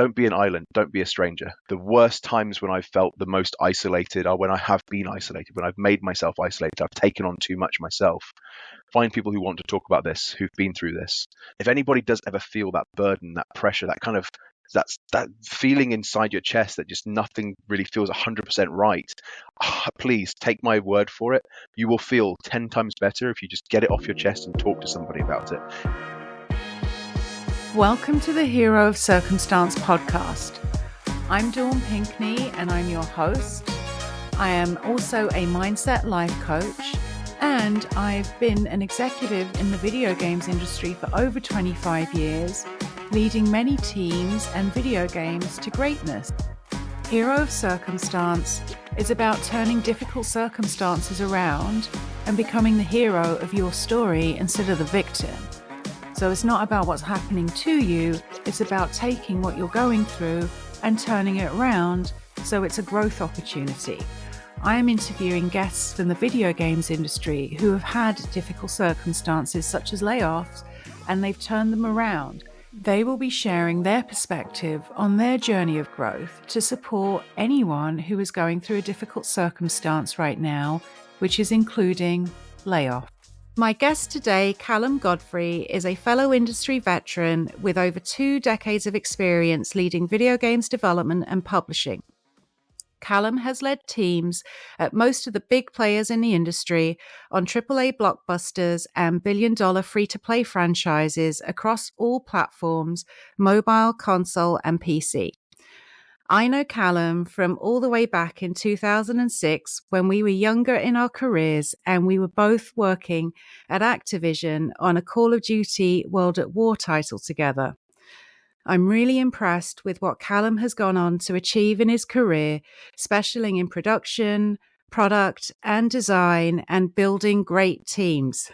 don't be an island, don't be a stranger. The worst times when I've felt the most isolated are when I have been isolated, when I've made myself isolated, I've taken on too much myself. Find people who want to talk about this, who've been through this. If anybody does ever feel that burden, that pressure, that feeling inside your chest that just nothing really feels 100% right, please take my word for it. You will feel 10 times better if you just get it off your chest and talk to somebody about it. Welcome to the Hero of Circumstance podcast. I'm Dawn Pinkney and I'm your host. I am also a mindset life coach, and I've been an executive in the video games industry for over 25 years, leading many teams and video games to greatness. Hero of Circumstance is about turning difficult circumstances around and becoming the hero of your story instead of the victim. So it's not about what's happening to you, it's about taking what you're going through and turning it around so it's a growth opportunity. I am interviewing guests from the video games industry who have had difficult circumstances such as layoffs, and they've turned them around. They will be sharing their perspective on their journey of growth to support anyone who is going through a difficult circumstance right now, which is including layoff. My guest today, Callum Godfrey, is a fellow industry veteran with over 2 decades of experience leading video games development and publishing. Callum has led teams at most of the big players in the industry on AAA blockbusters and billion-dollar free-to-play franchises across all platforms, mobile, console, and PC. I know Callum from all the way back in 2006 when we were younger in our careers and we were both working at Activision on a Call of Duty World at War title together. I'm really impressed with what Callum has gone on to achieve in his career, specializing in production, product, and design, and building great teams.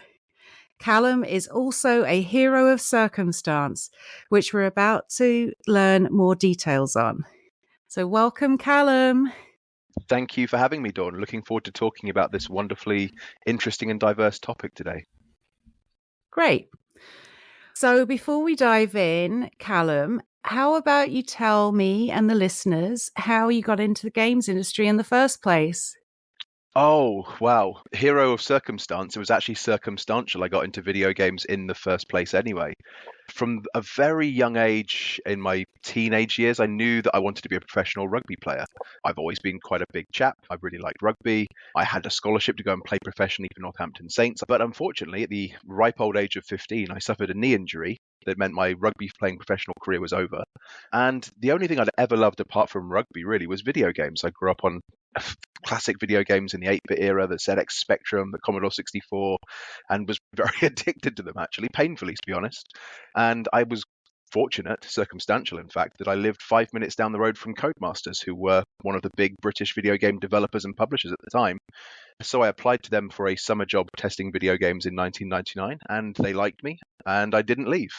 Callum is also a hero of circumstance, which we're about to learn more details on. So welcome, Callum. Thank you for having me, Dawn. Looking forward to talking about this wonderfully interesting and diverse topic today. Great. So before we dive in, Callum, how about you tell me and the listeners how you got into the games industry in the first place? Oh, wow. Hero of circumstance. It was actually circumstantial. I got into video games in the first place anyway. From a very young age, in my teenage years, I knew that I wanted to be a professional rugby player. I've always been quite a big chap. I really liked rugby. I had a scholarship to go and play professionally for Northampton Saints. But unfortunately, at the ripe old age of 15, I suffered a knee injury that meant my rugby playing professional career was over. And the only thing I'd ever loved apart from rugby really was video games. I grew up on classic video games in the 8-bit era, the ZX Spectrum, the Commodore 64, and was very addicted to them, actually, painfully, to be honest. And I was fortunate, circumstantial in fact, that I lived 5 minutes down the road from Codemasters, who were one of the big British video game developers and publishers at the time. So I applied to them for a summer job testing video games in 1999, and they liked me, and I didn't leave.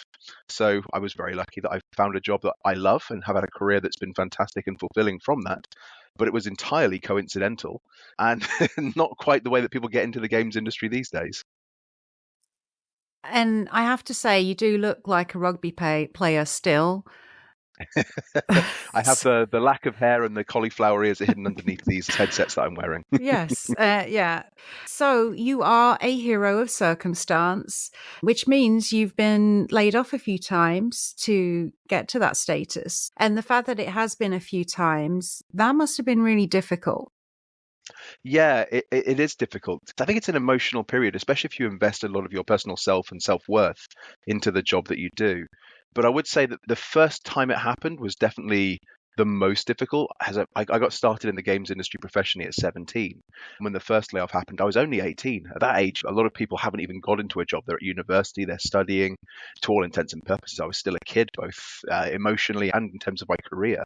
So I was very lucky that I found a job that I love and have had a career that's been fantastic and fulfilling from that. But it was entirely coincidental and not quite the way that people get into the games industry these days. And I have to say, you do look like a rugby player still. I have the lack of hair and the cauliflower ears hidden underneath these headsets that I'm wearing. Yes, yeah. So you are a hero of circumstance, which means you've been laid off a few times to get to that status. And the fact that it has been a few times, that must have been really difficult. Yeah, it is difficult. I think it's an emotional period, especially if you invest a lot of your personal self and self-worth into the job that you do. But I would say that the first time it happened was definitely the most difficult. I got started in the games industry professionally at 17. When the first layoff happened, I was only 18. At that age, a lot of people haven't even got into a job. They're at university, they're studying. To all intents and purposes, I was still a kid, both emotionally and in terms of my career.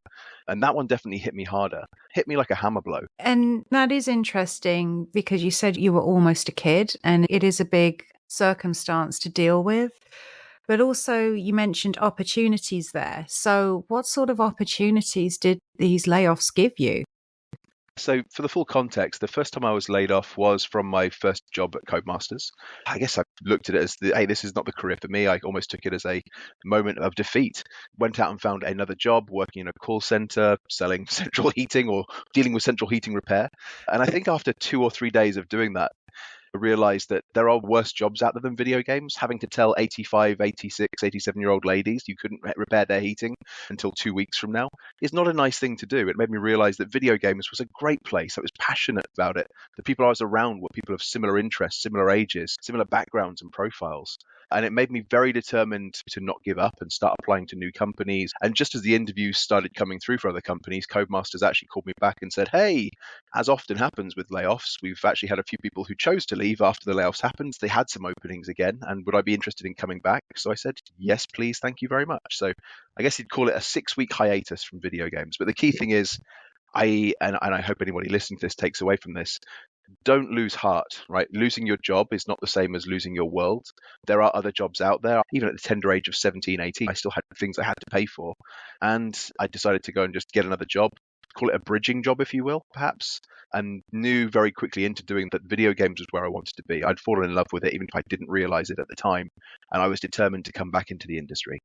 And that one definitely hit me harder, hit me like a hammer blow. And that is interesting because you said you were almost a kid, and it is a big circumstance to deal with. But also you mentioned opportunities there. So what sort of opportunities did these layoffs give you? So, for the full context, the first time I was laid off was from my first job at Codemasters. I guess I looked at it as, hey, this is not the career for me. I almost took it as a moment of defeat. Went out and found another job working in a call center, selling central heating or dealing with central heating repair. And I think after 2 or 3 days of doing that, realized that there are worse jobs out there than video games. Having to tell 85, 86, 87-year-old ladies you couldn't repair their heating until 2 weeks from now is not a nice thing to do. It made me realize that video games was a great place. I was passionate about it. The people I was around were people of similar interests, similar ages, similar backgrounds and profiles. And it made me very determined to not give up and start applying to new companies. And just as the interviews started coming through for other companies, Codemasters actually called me back and said, hey, as often happens with layoffs, we've actually had a few people who chose to leave after the layoffs happened. They had some openings again, and would I be interested in coming back? So I said, yes, please, thank you very much. So I guess you'd call it a 6-week hiatus from video games. But the key thing is, and I hope anybody listening to this takes away from this, don't lose heart, right? Losing your job is not the same as losing your world. There are other jobs out there. Even at the tender age of 17, 18, I still had things I had to pay for. And I decided to go and just get another job, call it a bridging job, if you will, perhaps, and knew very quickly into doing that video games was where I wanted to be. I'd fallen in love with it, even if I didn't realize it at the time. And I was determined to come back into the industry.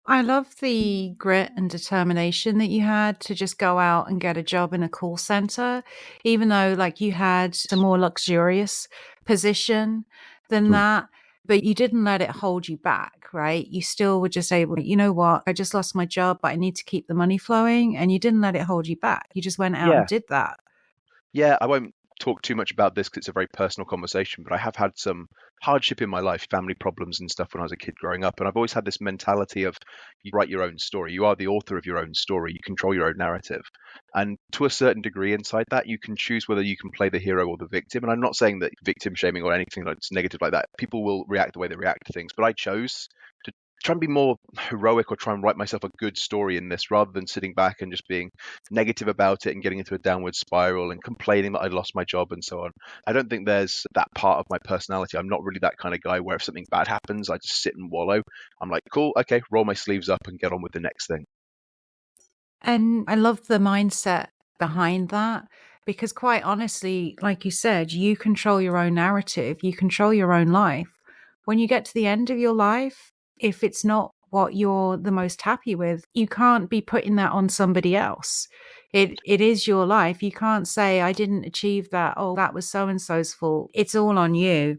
I love the grit and determination that you had to just go out and get a job in a call center, even though like you had a more luxurious position than that, but you didn't let it hold you back, right? You still were just able to, you know what, I just lost my job, but I need to keep the money flowing. And you didn't let it hold you back. You just went out and Yeah. did that. Yeah, I won't talk too much about this because it's a very personal conversation, but I have had some hardship in my life, family problems and stuff when I was a kid growing up. And I've always had this mentality of you write your own story. You are the author of your own story. You control your own narrative. And to a certain degree inside that, you can choose whether you can play the hero or the victim. And I'm not saying that victim shaming or anything that's negative like that. People will react the way they react to things. But I chose to try and be more heroic or try and write myself a good story in this rather than sitting back and just being negative about it and getting into a downward spiral and complaining that I'd lost my job and so on. I don't think there's that part of my personality. I'm not really that kind of guy where if something bad happens, I just sit and wallow. I'm like, cool, okay, roll my sleeves up and get on with the next thing. And I love the mindset behind that because, quite honestly, like you said, you control your own narrative, you control your own life. When you get to the end of your life, if it's not what you're the most happy with, you can't be putting that on somebody else. It is your life. You can't say, I didn't achieve that. Oh, that was so and so's fault. It's all on you.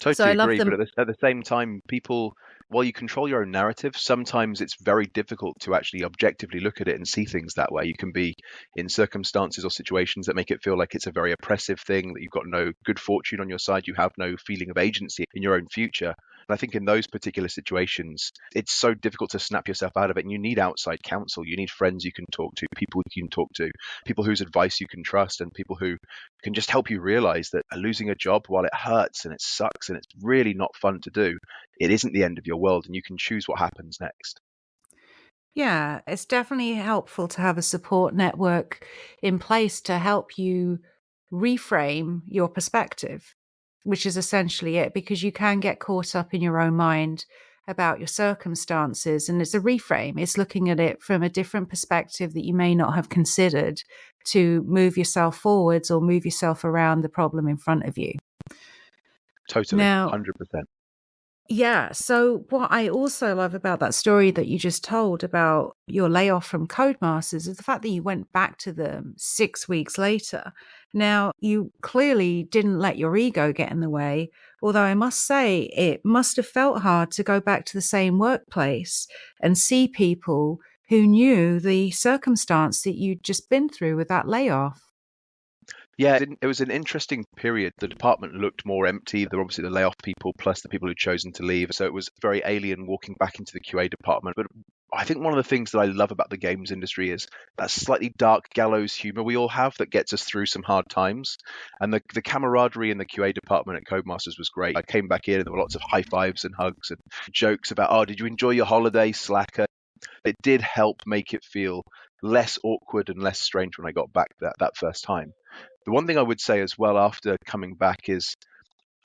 So Totally I love agree. But them. at the same time, people, while you control your own narrative, sometimes it's very difficult to actually objectively look at it and see things that way. You can be in circumstances or situations that make it feel like it's a very oppressive thing, that you've got no good fortune on your side, you have no feeling of agency in your own future. And I think in those particular situations, it's so difficult to snap yourself out of it. And you need outside counsel. You need friends you can talk to, people you can talk to, people whose advice you can trust, and people who can just help you realize that losing a job, while it hurts and it sucks and it's really not fun to do, it isn't the end of your world and you can choose what happens next. Yeah, it's definitely helpful to have a support network in place to help you reframe your perspective, which is essentially it, because you can get caught up in your own mind about your circumstances. And it's a reframe, it's looking at it from a different perspective that you may not have considered to move yourself forwards or move yourself around the problem in front of you. Totally, Now, 100%. yeah. So what I also love about that story that you just told about your layoff from Codemasters is the fact that you went back to them 6 weeks later. Now, you clearly didn't let your ego get in the way, although I must say it must have felt hard to go back to the same workplace and see people who knew the circumstance that you'd just been through with that layoff. Yeah, it was an interesting period. The department looked more empty. There were obviously the layoff people plus the people who'd chosen to leave. So it was very alien walking back into the QA department. But I think one of the things that I love about the games industry is that slightly dark gallows humor we all have that gets us through some hard times. And the camaraderie in the QA department at Codemasters was great. I came back in and there were lots of high fives and hugs and jokes about, oh, did you enjoy your holiday, slacker? It did help make it feel less awkward and less strange when I got back that first time. The one thing I would say as well after coming back is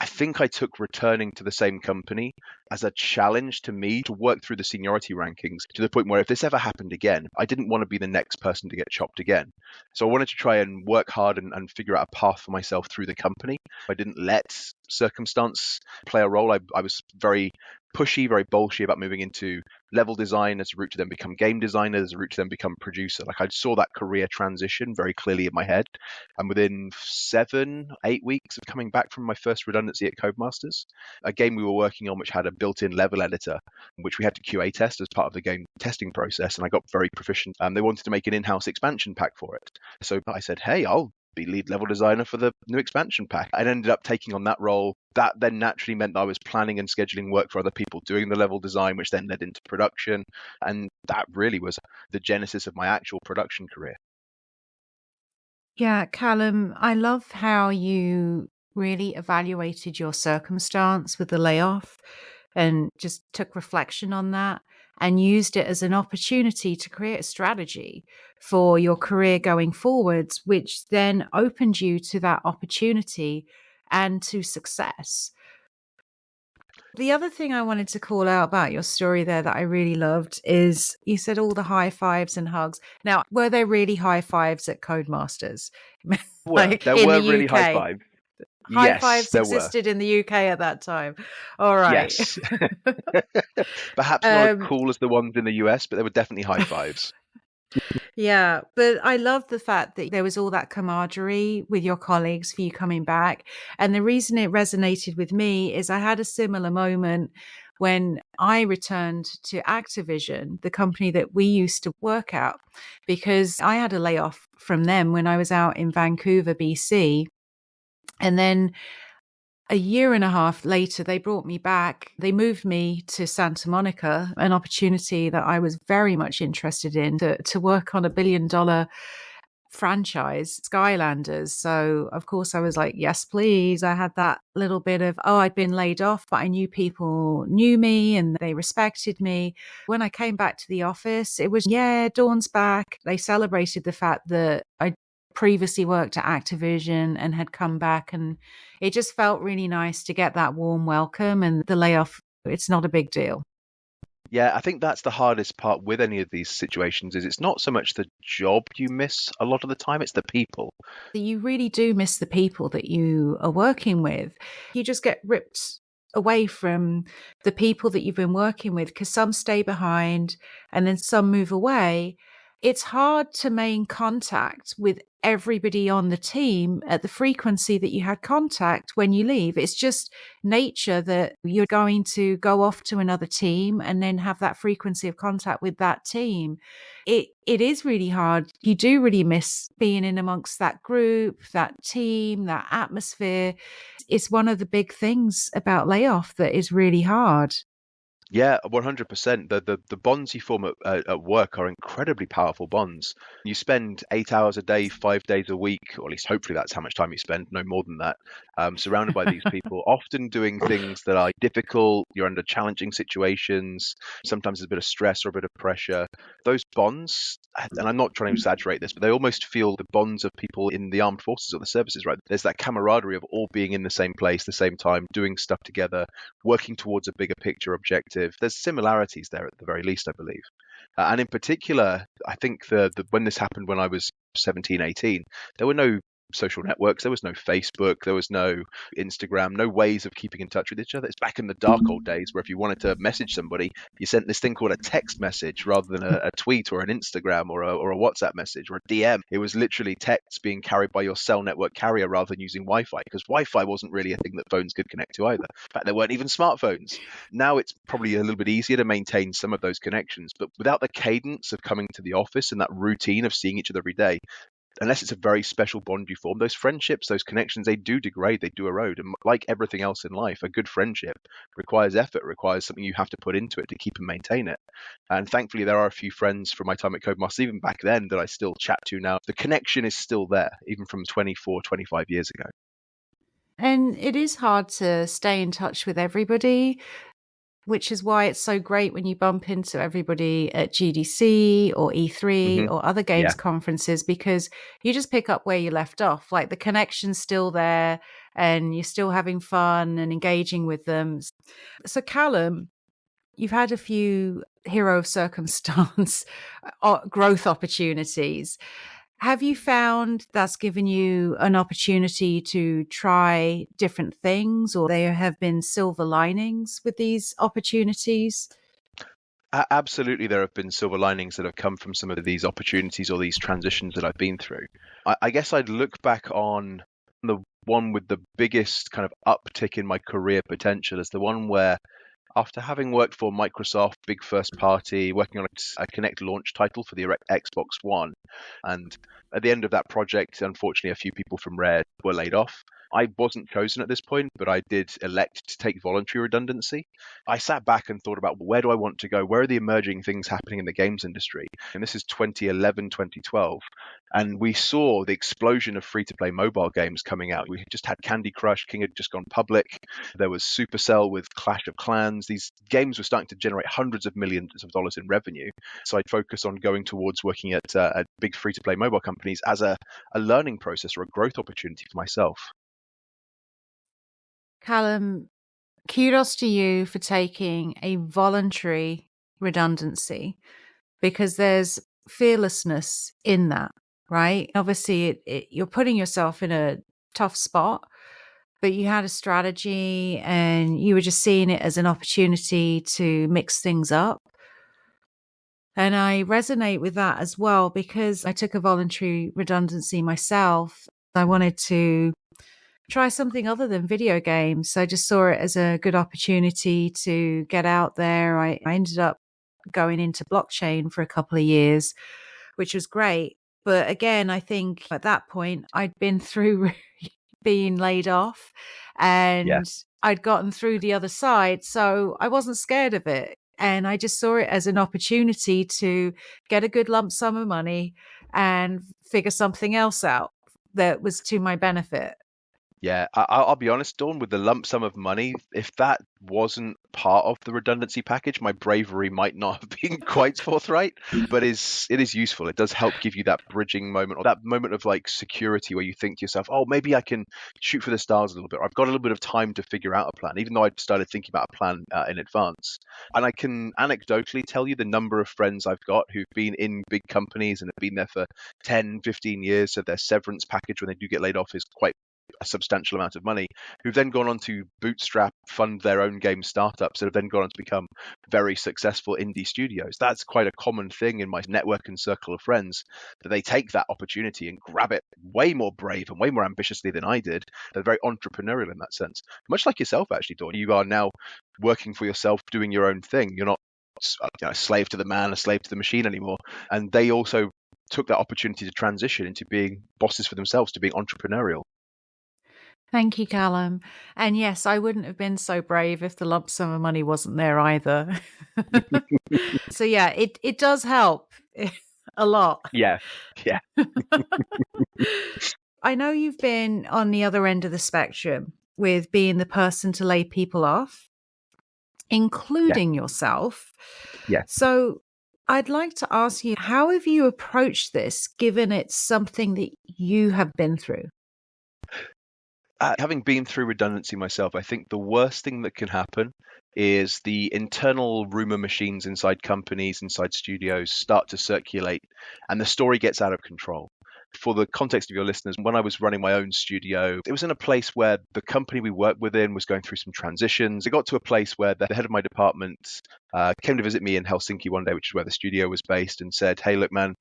I think I took returning to the same company as a challenge to me to work through the seniority rankings to the point where if this ever happened again, I didn't want to be the next person to get chopped again. So I wanted to try and work hard and figure out a path for myself through the company. I didn't let circumstance play a role. I was very pushy, very bolshy about moving into level design as a route to then become game designer, as a route to then become producer. Like I saw that career transition very clearly in my head. And within 7, 8 weeks of coming back from my first redundancy at Codemasters, a game we were working on which had a built-in level editor, which we had to QA test as part of the game testing process, and I got very proficient. They wanted to make an in-house expansion pack for it. So I said, hey, I'll be lead level designer for the new expansion pack. I ended up taking on that role. That then naturally meant that I was planning and scheduling work for other people doing the level design, which then led into production. And that really was the genesis of my actual production career. Yeah, Callum, I love how you really evaluated your circumstance with the layoff and just took reflection on that and used it as an opportunity to create a strategy for your career going forwards, which then opened you to that opportunity and to success. The other thing I wanted to call out about your story there that I really loved is you said all the high fives and hugs. Now, were there really high fives at Codemasters? Like There in were the really high UK? fives. High Yes, fives there were. existed in the UK at that time. All right. Yes. Perhaps not as cool as the ones in the US, but they were definitely high fives. Yeah, but I love the fact that there was all that camaraderie with your colleagues for you coming back. And the reason it resonated with me is I had a similar moment when I returned to Activision, the company that we used to work at, because I had a layoff from them when I was out in Vancouver, BC. And then a year and a half later, they brought me back. They moved me to Santa Monica, an opportunity that I was very much interested in to work on $1 billion franchise, Skylanders. So, of course, I was like, yes, please. I had that little bit of, I'd been laid off, but I knew people knew me and they respected me. When I came back to the office, it was, yeah, Dawn's back. They celebrated the fact that I previously worked at Activision and had come back, and it just felt really nice to get that warm welcome. And the layoff, it's not a big deal. Yeah, I think that's the hardest part with any of these situations is it's not so much the job you miss a lot of the time, it's the people. You really do miss the people that you are working with. You just get ripped away from the people that you've been working with because some stay behind and then some move away. It's hard to maintain contact with everybody on the team at the frequency that you had contact when you leave. It's just nature that you're going to go off to another team and then have that frequency of contact with that team. It is really hard. You do really miss being in amongst that group, that team, that atmosphere. It's one of the big things about layoff that is really hard. Yeah, 100%. The bonds you form at work are incredibly powerful bonds. You spend 8 hours a day, 5 days a week, or at least hopefully that's how much time you spend, no more than that, surrounded by these people, often doing things that are difficult. You're under challenging situations. Sometimes there's a bit of stress or a bit of pressure. Those bonds, and I'm not trying to exaggerate this, but they almost feel the bonds of people in the armed forces or the services, right? There's that camaraderie of all being in the same place, the same time, doing stuff together, working towards a bigger picture objective. There's similarities there at the very least, I believe. And in particular, I think when this happened when I was 17, 18, there were no social networks. There was no Facebook. There was no Instagram, no ways of keeping in touch with each other. It's back in the dark old days where if you wanted to message somebody, you sent this thing called a text message rather than a tweet or an Instagram or a WhatsApp message or a DM. It was literally text being carried by your cell network carrier rather than using Wi-Fi, because Wi-Fi wasn't really a thing that phones could connect to either. In fact, there weren't even smartphones. Now it's probably a little bit easier to maintain some of those connections, but without the cadence of coming to the office and that routine of seeing each other every day, unless it's a very special bond you form, those friendships, those connections, they do degrade, they do erode. And like everything else in life, a good friendship requires effort, requires something you have to put into it to keep and maintain it. And thankfully, there are a few friends from my time at Codemasters, even back then, that I still chat to now. The connection is still there, even from 24, 25 years ago. And it is hard to stay in touch with everybody. which is why it's so great when you bump into everybody at GDC or E3 Hmm. or other games Yeah. conferences, because you just pick up where you left off. Like the connection's still there and you're still having fun and engaging with them. So, Callum, you've had a few hero of circumstance growth opportunities. Have you found that's given you an opportunity to try different things, or there have been silver linings with these opportunities? Absolutely, there have been silver linings that have come from some of these opportunities or these transitions that I've been through. I guess I'd look back on the one with the biggest kind of uptick in my career potential as the one where, after having worked for Microsoft, big first party, working on a Kinect launch title for the Xbox One, and at the end of that project, unfortunately, a few people from Rare were laid off. I wasn't chosen at this point, but I did elect to take voluntary redundancy. I sat back and thought about, where do I want to go? Where are the emerging things happening in the games industry? And this is 2011, 2012. And we saw the explosion of free-to-play mobile games coming out. We just had Candy Crush, King had just gone public. There was Supercell with Clash of Clans. These games were starting to generate hundreds of millions of dollars in revenue. So I'd focus on going towards working at big free-to-play mobile companies as a learning process or a growth opportunity for myself. Callum, kudos to you for taking a voluntary redundancy, because there's fearlessness in that, right? Obviously, you're putting yourself in a tough spot, but you had a strategy and you were just seeing it as an opportunity to mix things up. And I resonate with that as well, because I took a voluntary redundancy myself. I wanted to try something other than video games. So I just saw it as a good opportunity to get out there. I ended up going into blockchain for a couple of years, which was great. But again, I think at that point, I'd been through being laid off Yeah. and I'd gotten through the other side. So I wasn't scared of it. And I just saw it as an opportunity to get a good lump sum of money and figure something else out that was to my benefit. Yeah, I'll be honest, Dawn, with the lump sum of money, if that wasn't part of the redundancy package, my bravery might not have been quite forthright, but it is useful. It does help give you that bridging moment, or that moment of like security where you think to yourself, oh, maybe I can shoot for the stars a little bit. Or I've got a little bit of time to figure out a plan, even though I'd started thinking about a plan in advance. And I can anecdotally tell you the number of friends I've got who've been in big companies and have been there for 10, 15 years. So their severance package when they do get laid off is quite a substantial amount of money, who've then gone on to bootstrap, fund their own game startups that have then gone on to become very successful indie studios. That's quite a common thing in my network and circle of friends, that they take that opportunity and grab it way more brave and way more ambitiously than I did. They're very entrepreneurial in that sense. Much like yourself, actually, Dawn. You are now working for yourself, doing your own thing. You're not a slave to the man, a slave to the machine anymore. And they also took that opportunity to transition into being bosses for themselves, to being entrepreneurial. Thank you, Callum. And yes, I wouldn't have been so brave if the lump sum of money wasn't there either. So yeah, it does help a lot. Yeah. Yeah. I know you've been on the other end of the spectrum with being the person to lay people off, including yourself. Yeah. So I'd like to ask you, how have you approached this, given it's something that you have been through? Having been through redundancy myself, I think the worst thing that can happen is the internal rumor machines inside companies, inside studios start to circulate and the story gets out of control. For the context of your listeners, when I was running my own studio, it was in a place where the company we worked within was going through some transitions. It got to a place where the head of my department came to visit me in Helsinki one day, which is where the studio was based, and said, hey, look, man,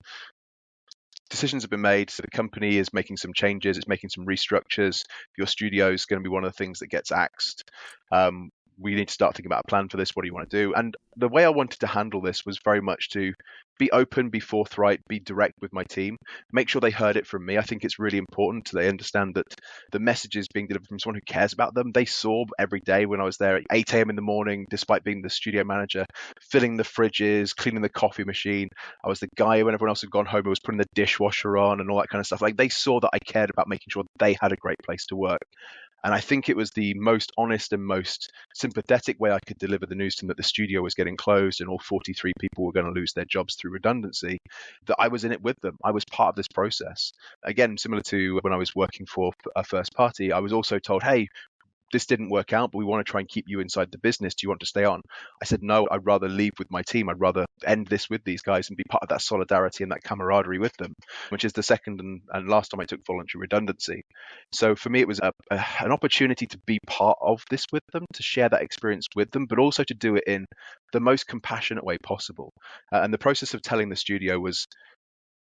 decisions have been made. So the company is making some changes. It's making some restructures. Your studio is going to be one of the things that gets axed. We need to start thinking about a plan for this. What do you want to do? And the way I wanted to handle this was very much to be open, be forthright, be direct with my team, make sure they heard it from me. I think it's really important so they understand that the message is being delivered from someone who cares about them. They saw every day when I was there at 8 a.m. in the morning, despite being the studio manager, filling the fridges, cleaning the coffee machine. I was the guy when everyone else had gone home who was putting the dishwasher on and all that kind of stuff. Like, they saw that I cared about making sure they had a great place to work. And I think it was the most honest and most sympathetic way I could deliver the news to them that the studio was getting closed and all 43 people were going to lose their jobs through redundancy, that I was in it with them. I was part of this process. Again, similar to when I was working for a first party, I was also told, hey, this didn't work out, but we want to try and keep you inside the business. Do you want to stay on? I said, no, I'd rather leave with my team. I'd rather end this with these guys and be part of that solidarity and that camaraderie with them, which is the second and last time I took voluntary redundancy. So for me, it was an opportunity to be part of this with them, to share that experience with them, but also to do it in the most compassionate way possible. And the process of telling the studio was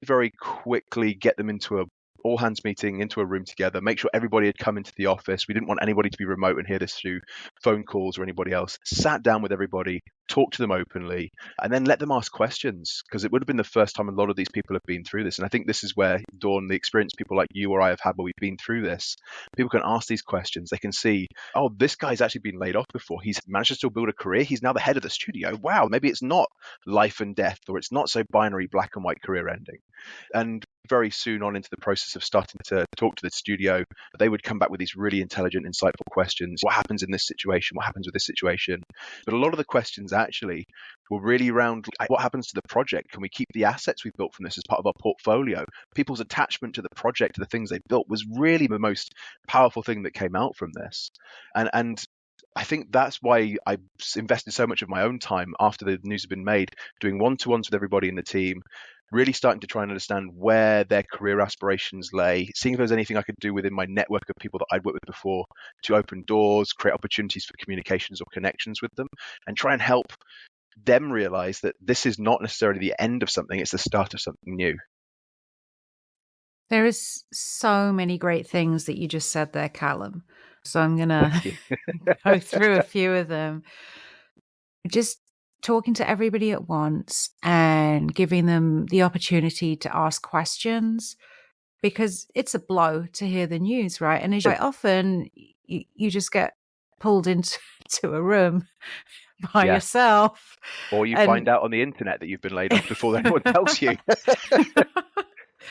very quickly get them into a all hands meeting, into a room together, make sure everybody had come into the office. We didn't want anybody to be remote and hear this through phone calls or anybody else. Sat down with everybody, talked to them openly, and then let them ask questions, because it would have been the first time a lot of these people have been through this. And I think this is where, Dawn, the experience people like you or I have had where we've been through this, people can ask these questions. They can see, oh, this guy's actually been laid off before. He's managed to still build a career. He's now the head of the studio. Wow, maybe it's not life and death, or it's not so binary black and white career ending. And very soon on into the process of starting to talk to the studio, they would come back with these really intelligent, insightful questions. What happens in this situation? What happens with this situation? But a lot of the questions actually were really around what happens to the project? Can we keep the assets we've built from this as part of our portfolio? People's attachment to the project, to the things they built, was really the most powerful thing that came out from this. And I think that's why I invested so much of my own time after the news had been made, doing one-to-ones with everybody in the team, really starting to try and understand where their career aspirations lay, seeing if there was anything I could do within my network of people that I'd worked with before to open doors, create opportunities for communications or connections with them, and try and help them realize that this is not necessarily the end of something, it's the start of something new. There is so many great things that you just said there, Callum. So I'm going to go through a few of them. Just talking to everybody at once and giving them the opportunity to ask questions, because it's a blow to hear the news, right? And as quite often you just get pulled into a room by yourself. Or you find out on the internet that you've been laid off before anyone tells you.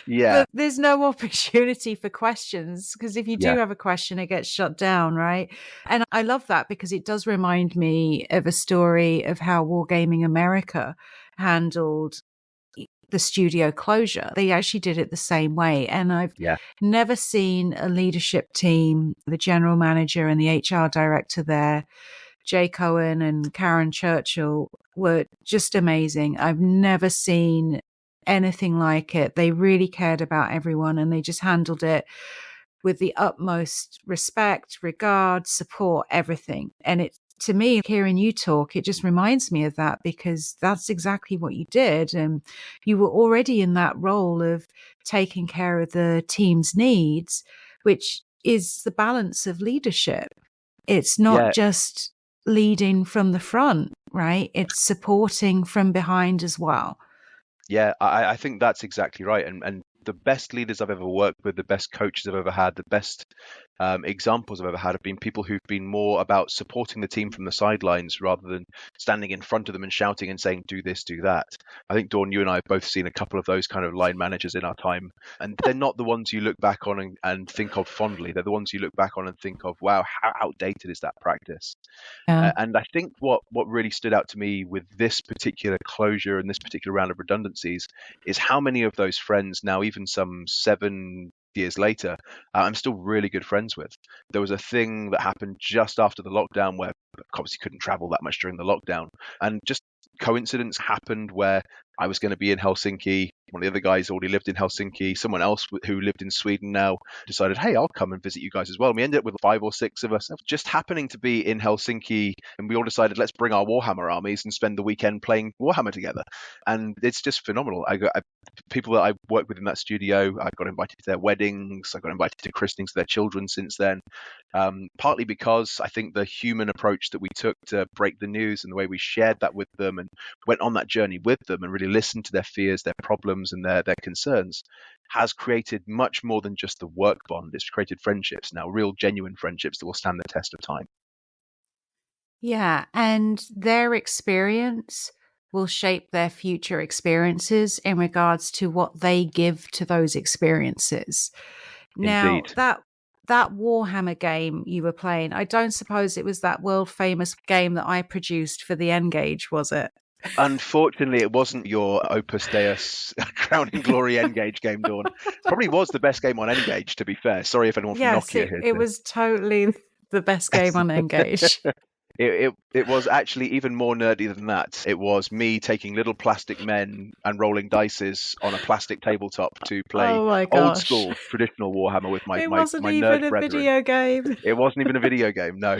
Yeah. But there's no opportunity for questions, because if you do have a question, it gets shut down, right? And I love that, because it does remind me of a story of how Wargaming America handled the studio closure. They actually did it the same way. And I've never seen a leadership team, the general manager and the HR director there, Jay Cohen and Karen Churchill, were just amazing. I've never seen anything like it. They really cared about everyone, and they just handled it with the utmost respect, regard, support, everything. And it, to me, hearing you talk, it just reminds me of that, because that's exactly what you did. And you were already in that role of taking care of the team's needs, which is the balance of leadership. It's not just leading from the front, right? It's supporting from behind as well. Yeah, I think that's exactly right. And the best leaders I've ever worked with, the best coaches I've ever had, the best examples I've ever had have been people who've been more about supporting the team from the sidelines rather than standing in front of them and shouting and saying, do this, do that. I think, Dawn, you and I have both seen a couple of those kind of line managers in our time. And they're not the ones you look back on and think of fondly. They're the ones you look back on and think of, wow, how outdated is that practice? And I think what really stood out to me with this particular closure and this particular round of redundancies is how many of those friends now, even some 7 years later, I'm still really good friends with. There was a thing that happened just after the lockdown where obviously couldn't travel that much during the lockdown, and just coincidence happened where I was going to be in Helsinki. One of the other guys already lived in Helsinki. Someone else who lived in Sweden now decided, hey, I'll come and visit you guys as well. And we ended up with 5 or 6 of us just happening to be in Helsinki. And we all decided, let's bring our Warhammer armies and spend the weekend playing Warhammer together. And it's just phenomenal. People that I worked with in that studio, I got invited to their weddings. I got invited to christenings of their children since then. Partly because I think the human approach that we took to break the news and the way we shared that with them and went on that journey with them and really listened to their fears, their problems, and their concerns has created much more than just the work bond. It's created friendships now, real genuine friendships that will stand the test of time. Yeah, and their experience will shape their future experiences in regards to what they give to those experiences. Now, Indeed. that Warhammer game you were playing, I don't suppose it was that world famous game that I produced for the N-Gage, was it? Unfortunately, it wasn't your Opus Deus Crowning Glory N-Gage game, Dawn. Probably was the best game on N-Gage, to be fair. Sorry if anyone from Yes, Nokia here. it was totally the best game on N-Gage. It was actually even more nerdy than that. It was me taking little plastic men and rolling dices on a plastic tabletop to play Oh my old gosh. school traditional Warhammer with my It wasn't nerd even a brethren. video game. It wasn't even a video game, no.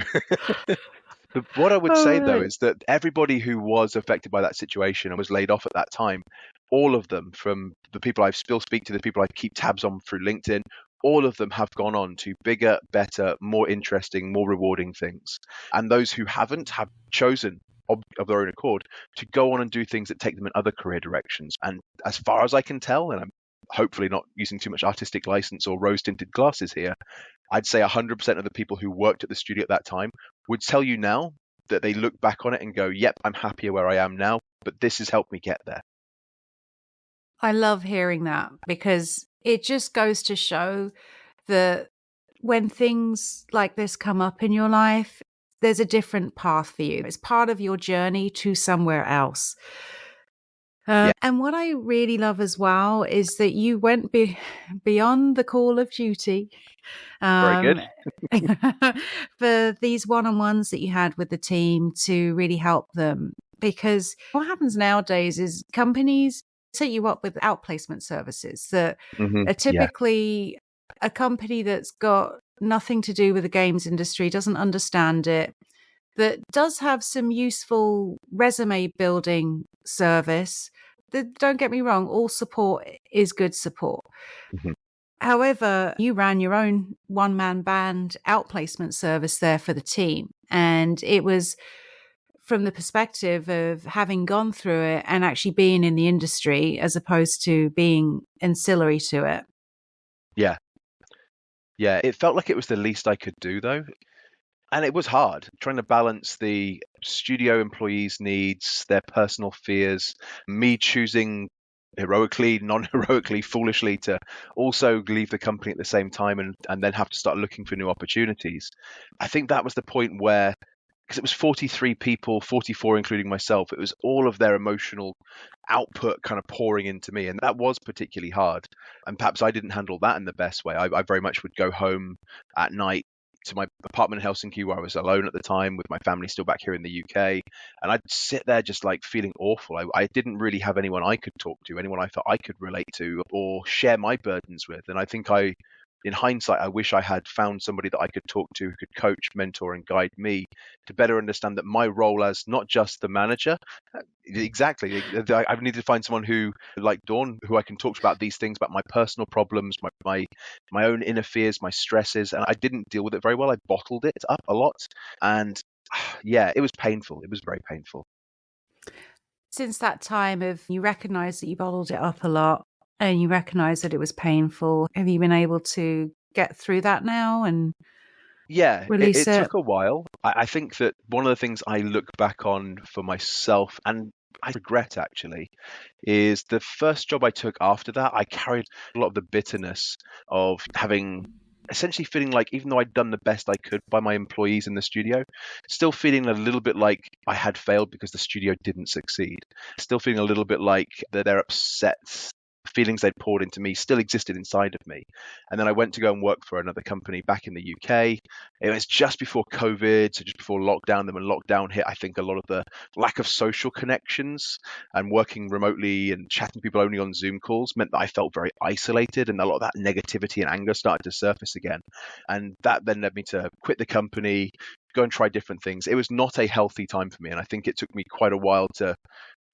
What I would Oh, say, though, right. is that everybody who was affected by that situation and was laid off at that time, all of them, from the people I still speak to, the people I keep tabs on through LinkedIn, all of them have gone on to bigger, better, more interesting, more rewarding things. And those who haven't have chosen of their own accord to go on and do things that take them in other career directions. And as far as I can tell, and I'm hopefully not using too much artistic license or rose-tinted glasses here, I'd say 100% of the people who worked at the studio at that time would tell you now that they look back on it and go, yep, I'm happier where I am now, but this has helped me get there. I love hearing that because it just goes to show that when things like this come up in your life, there's a different path for you. It's part of your journey to somewhere else. Yeah. And what I really love as well is that you went beyond the call of duty. Very good. For these one-on-ones that you had with the team to really help them. Because what happens nowadays is companies set you up with outplacement services that are typically a company that's got nothing to do with the games industry, doesn't understand it, that does have some useful resume building service. Don't get me wrong, all support is good support. Mm-hmm. However, you ran your own one-man band outplacement service there for the team. And it was from the perspective of having gone through it and actually being in the industry as opposed to being ancillary to it. Yeah. Yeah, it felt like it was the least I could do, though. And it was hard trying to balance the studio employees' needs, their personal fears, me choosing heroically, non-heroically, foolishly to also leave the company at the same time and then have to start looking for new opportunities. I think that was the point where, because it was 43 people, 44 including myself, it was all of their emotional output kind of pouring into me. And that was particularly hard. And perhaps I didn't handle that in the best way. I very much would go home at night to my apartment in Helsinki where I was alone at the time with my family still back here in the UK. And I'd sit there just like feeling awful. I didn't really have anyone I could talk to, anyone I thought I could relate to or share my burdens with. And I think in hindsight, I wish I had found somebody that I could talk to who could coach, mentor, and guide me to better understand that my role as not just the manager, exactly, I needed to find someone who, like Dawn, who I can talk to about these things, about my personal problems, my own inner fears, my stresses, and I didn't deal with it very well. I bottled it up a lot, and yeah, it was painful. It was very painful. Since that time of you recognize that you bottled it up a lot, and you recognize that it was painful, have you been able to get through that now and release it took a while. I think that one of the things I look back on for myself, and I regret actually, is the first job I took after that. I carried a lot of the bitterness of having essentially feeling like, even though I'd done the best I could by my employees in the studio, still feeling a little bit like I had failed because the studio didn't succeed. Still feeling a little bit like their upset feelings they'd poured into me still existed inside of me. And then I went to go and work for another company back in the UK. It was just before COVID, so just before lockdown. Then when lockdown hit, I think a lot of the lack of social connections and working remotely and chatting to people only on Zoom calls meant that I felt very isolated, and a lot of that negativity and anger started to surface again. And that then led me to quit the company, go and try different things. It was not a healthy time for me, and I think it took me quite a while to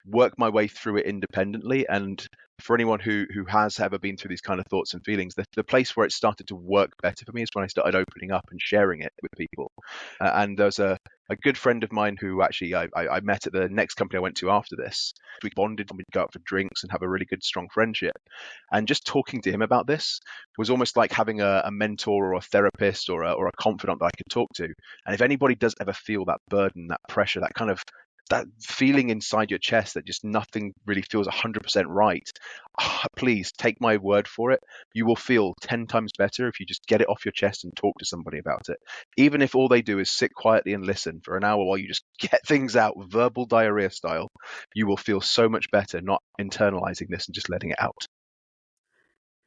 work my way through it independently. And for anyone who has ever been through these kind of thoughts and feelings, the place where it started to work better for me is when I started opening up and sharing it with people. And there's a good friend of mine who actually I met at the next company I went to after this. We bonded and we'd go out for drinks and have a really good, strong friendship. And just talking to him about this was almost like having a mentor or a therapist or a confidant that I could talk to. And if anybody does ever feel that burden, that pressure, that kind of that feeling inside your chest that just nothing really feels 100% right, please take my word for it. You will feel 10 times better if you just get it off your chest and talk to somebody about it. Even if all they do is sit quietly and listen for an hour while you just get things out, verbal diarrhea style, you will feel so much better not internalizing this and just letting it out.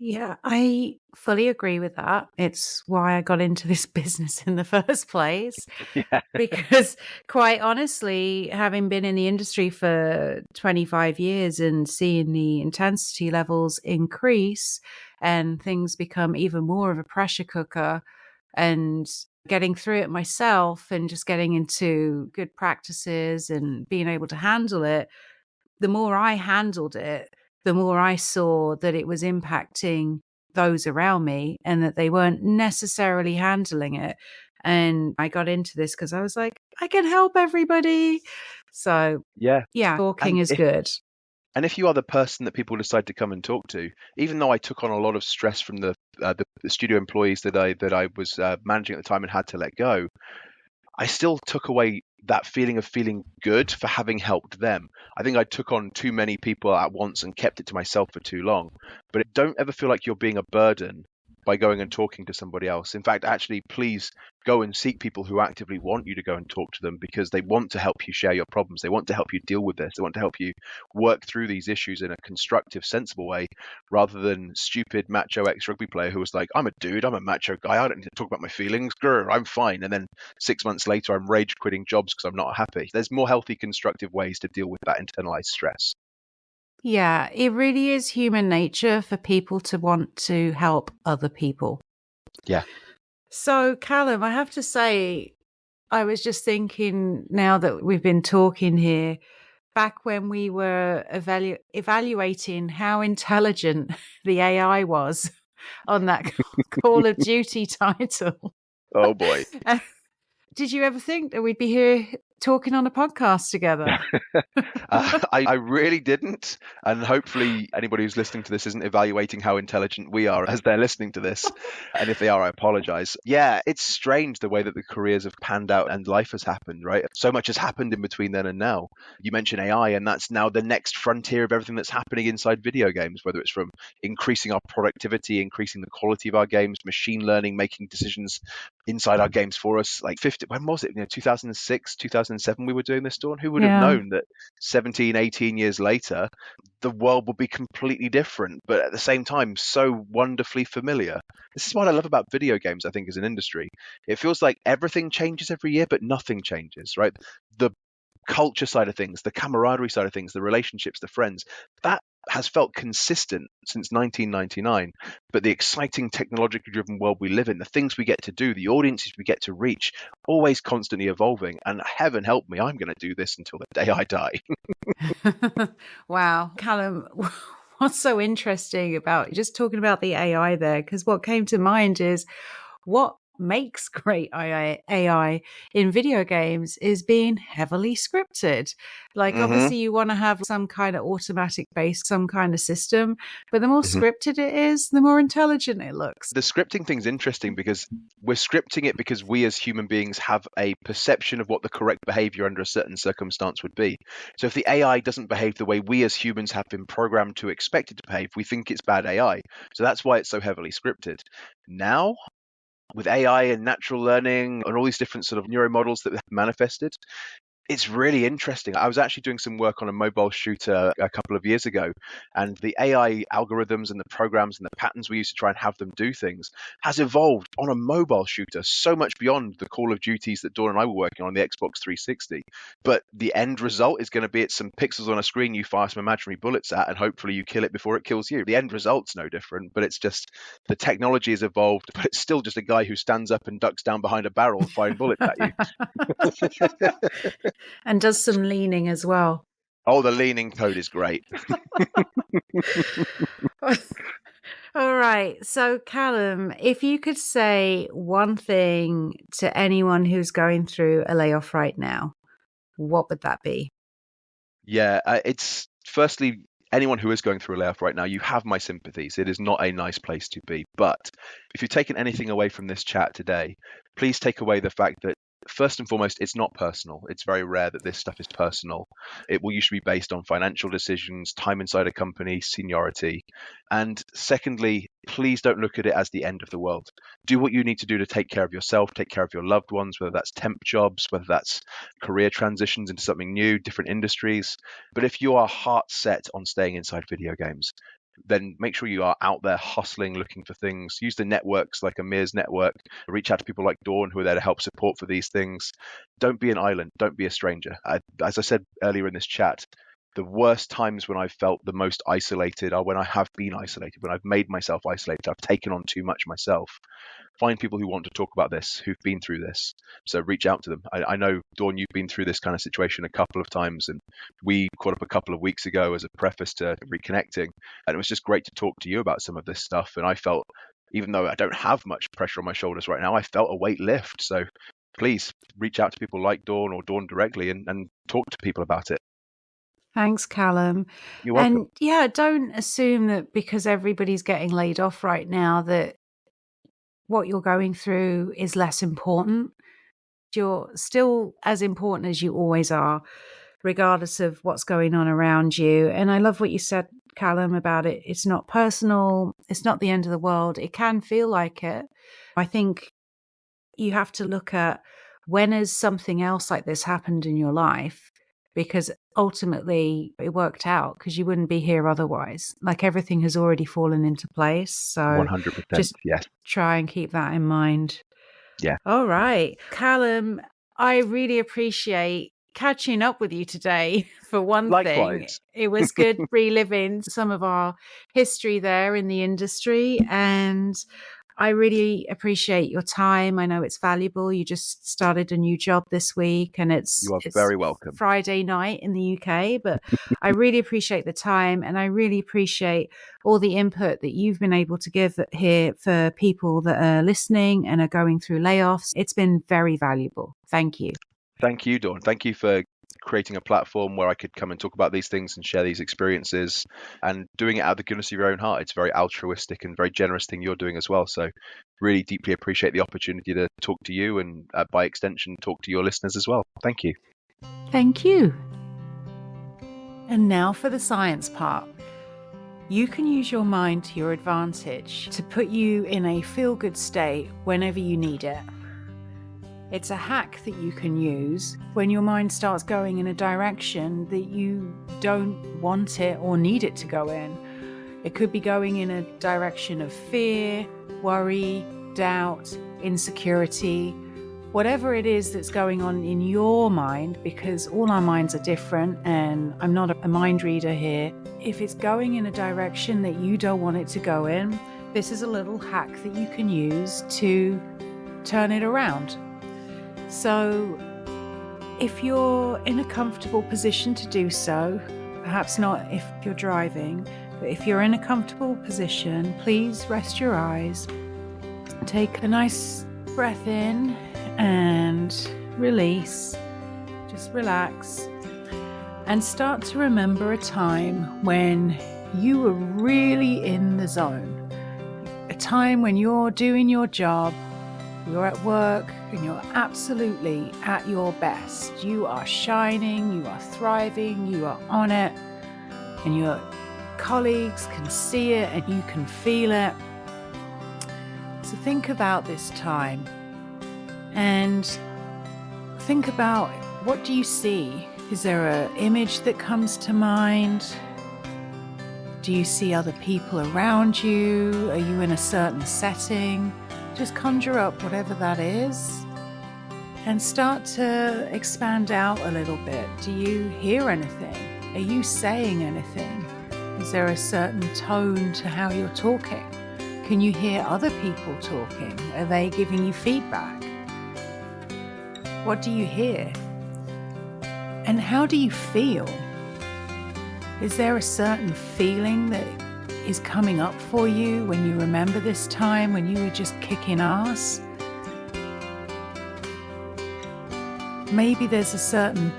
Yeah, I fully agree with that. It's why I got into this business in the first place. Yeah. Because quite honestly, having been in the industry for 25 years and seeing the intensity levels increase and things become even more of a pressure cooker, and getting through it myself and just getting into good practices and being able to handle it, the more I handled it, the more I saw that it was impacting those around me and that they weren't necessarily handling it. And I got into this because I was like, I can help everybody. So, Yeah. yeah, talking And is good. if you are the person that people decide to come and talk to, even though I took on a lot of stress from the studio employees that I was managing at the time and had to let go, I still took away that feeling of feeling good for having helped them. I think I took on too many people at once and kept it to myself for too long. But don't ever feel like you're being a burden by going and talking to somebody else. In fact, actually, please go and seek people who actively want you to go and talk to them, because they want to help you share your problems. They want to help you deal with this. They want to help you work through these issues in a constructive, sensible way, rather than stupid macho ex-rugby player who was like, I'm a dude, I'm a macho guy, I don't need to talk about my feelings, grr, I'm fine. And then 6 months later, I'm rage quitting jobs because I'm not happy. There's more healthy, constructive ways to deal with that internalized stress. Yeah, it really is human nature for people to want to help other people. Yeah. So, Callum, I have to say, I was just thinking now that we've been talking here, back when we were evaluating how intelligent the AI was on that Call of Duty title. Oh boy. Did you ever think that we'd be here talking on a podcast together? I really didn't. And hopefully anybody who's listening to this isn't evaluating how intelligent we are as they're listening to this. And if they are, I apologize. Yeah, it's strange the way that the careers have panned out and life has happened, right? So much has happened in between then and now. You mentioned AI, and that's now the next frontier of everything that's happening inside video games, whether it's from increasing our productivity, increasing the quality of our games, machine learning, making decisions inside our games for us. Like when was it? 2006, 2007 we were doing this, Dawn? Who would have known that 17, 18 years later, the world will be completely different, but at the same time, so wonderfully familiar. This is what I love about video games, I think, as an industry. It feels like everything changes every year, but nothing changes, right? The culture side of things, the camaraderie side of things, the relationships, the friends, that has felt consistent since 1999. But the exciting technologically driven world we live in, the things we get to do, the audiences we get to reach, always constantly evolving. And heaven help me, I'm going to do this until the day I die. Wow. Callum, what's so interesting about just talking about the AI there? Because what came to mind is what makes great AI in video games is being heavily scripted. Like, obviously, you want to have some kind of automatic based, some kind of system, but the more scripted it is, the more intelligent it looks. The scripting thing's interesting because we're scripting it because we as human beings have a perception of what the correct behavior under a certain circumstance would be. So if the AI doesn't behave the way we as humans have been programmed to expect it to behave, we think it's bad AI. So that's why it's so heavily scripted. Now, with AI and natural learning and all these different sort of neuro models that have manifested, it's really interesting. I was actually doing some work on a mobile shooter a couple of years ago, and the AI algorithms and the programs and the patterns we use to try and have them do things has evolved on a mobile shooter so much beyond the Call of Duties that Dawn and I were working on the Xbox 360. But the end result is going to be it's some pixels on a screen you fire some imaginary bullets at, and hopefully you kill it before it kills you. The end result's no different, but it's just the technology has evolved, but it's still just a guy who stands up and ducks down behind a barrel firing bullets at you. And does some leaning as well. Oh, the leaning code is great. All right. So, Callum, if you could say one thing to anyone who's going through a layoff right now, what would that be? Yeah, it's firstly, anyone who is going through a layoff right now, you have my sympathies. It is not a nice place to be. But if you've taken anything away from this chat today, please take away the fact that first and foremost, it's not personal. It's very rare that this stuff is personal. It will usually be based on financial decisions, time inside a company, seniority. And secondly, please don't look at it as the end of the world. Do what you need to do to take care of yourself, take care of your loved ones, whether that's temp jobs, whether that's career transitions into something new, different industries. But if you are heart set on staying inside video games, then make sure you are out there hustling, looking for things. Use the networks like Amir's network. Reach out to people like Dawn who are there to help support for these things. Don't be an island. Don't be a stranger. As I said earlier in this chat, the worst times when I've felt the most isolated are when I have been isolated, when I've made myself isolated. I've taken on too much myself. Find people who want to talk about this, who've been through this. So reach out to them. I know, Dawn, you've been through this kind of situation a couple of times, and we caught up a couple of weeks ago as a preface to reconnecting. And it was just great to talk to you about some of this stuff. And I felt, even though I don't have much pressure on my shoulders right now, I felt a weight lift. So please reach out to people like Dawn or Dawn directly and talk to people about it. Thanks, Callum. You're welcome. And yeah, don't assume that because everybody's getting laid off right now that what you're going through is less important. You're still as important as you always are, regardless of what's going on around you. And I love what you said, Callum, about it. It's not personal. It's not the end of the world. It can feel like it. I think you have to look at when has something else like this happened in your life, because ultimately it worked out, because you wouldn't be here otherwise. Like everything has already fallen into place. So 100%. just yes. try and keep that in mind. Yeah. All right. Callum, I really appreciate catching up with you today. For one thing, it was good reliving some of our history there in the industry, and I really appreciate your time. I know it's valuable. You just started a new job this week, and it's very welcome. Friday night in the UK, but I really appreciate the time, and I really appreciate all the input that you've been able to give here for people that are listening and are going through layoffs. It's been very valuable. Thank you. Thank you, Dawn. Thank you for creating a platform where I could come and talk about these things and share these experiences, and doing it out of the goodness of your own heart. It's a very altruistic and very generous thing you're doing as well. So really deeply appreciate the opportunity to talk to you and by extension, talk to your listeners as well. Thank you. Thank you. And now for the science part. You can use your mind to your advantage to put you in a feel-good state whenever you need it. It's a hack that you can use when your mind starts going in a direction that you don't want it or need it to go in. It could be going in a direction of fear, worry, doubt, insecurity, whatever it is that's going on in your mind, because all our minds are different, and I'm not a mind reader here. If it's going in a direction that you don't want it to go in, this is a little hack that you can use to turn it around. So if you're in a comfortable position to do so, perhaps not if you're driving, but if you're in a comfortable position, please rest your eyes. Take a nice breath in and release. Just relax and start to remember a time when you were really in the zone. A time when you're doing your job, you're at work, and you're absolutely at your best. You are shining, you are thriving, you are on it, and your colleagues can see it and you can feel it. So think about this time and think about, what do you see? Is there an image that comes to mind? Do you see other people around you? Are you in a certain setting? Just conjure up whatever that is and start to expand out a little bit. Do you hear anything? Are you saying anything? Is there a certain tone to how you're talking? Can you hear other people talking? Are they giving you feedback? What do you hear? And how do you feel? Is there a certain feeling that is coming up for you when you remember this time when you were just kicking ass? Maybe there's a certain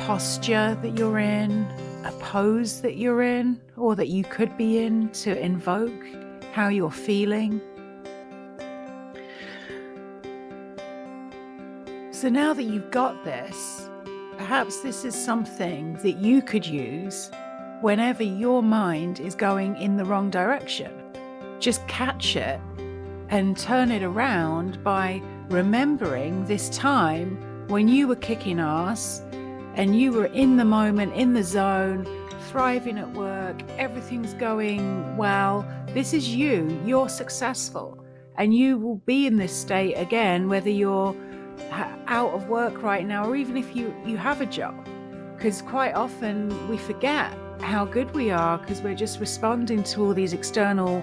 posture that you're in, a pose that you're in, or that you could be in to invoke how you're feeling. So now that you've got this, perhaps this is something that you could use whenever your mind is going in the wrong direction. Just catch it and turn it around by remembering this time when you were kicking ass and you were in the moment, in the zone, thriving at work, everything's going well. This is you, you're successful, and you will be in this state again, whether you're out of work right now or even if you have a job, because quite often we forget how good we are because we're just responding to all these external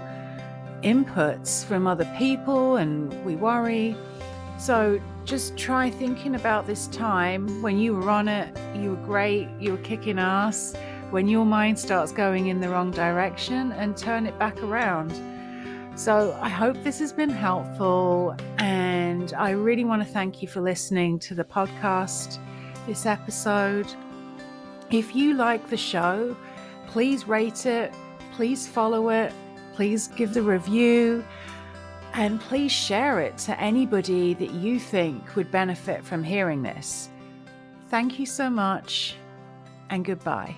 inputs from other people and we worry. So just try thinking about this time when you were on it, you were great, you were kicking ass, when your mind starts going in the wrong direction, and turn it back around. So I hope this has been helpful, and I really want to thank you for listening to the podcast, this episode. If you like the show, please rate it, please follow it, please give the review, and please share it to anybody that you think would benefit from hearing this. Thank you so much, and goodbye.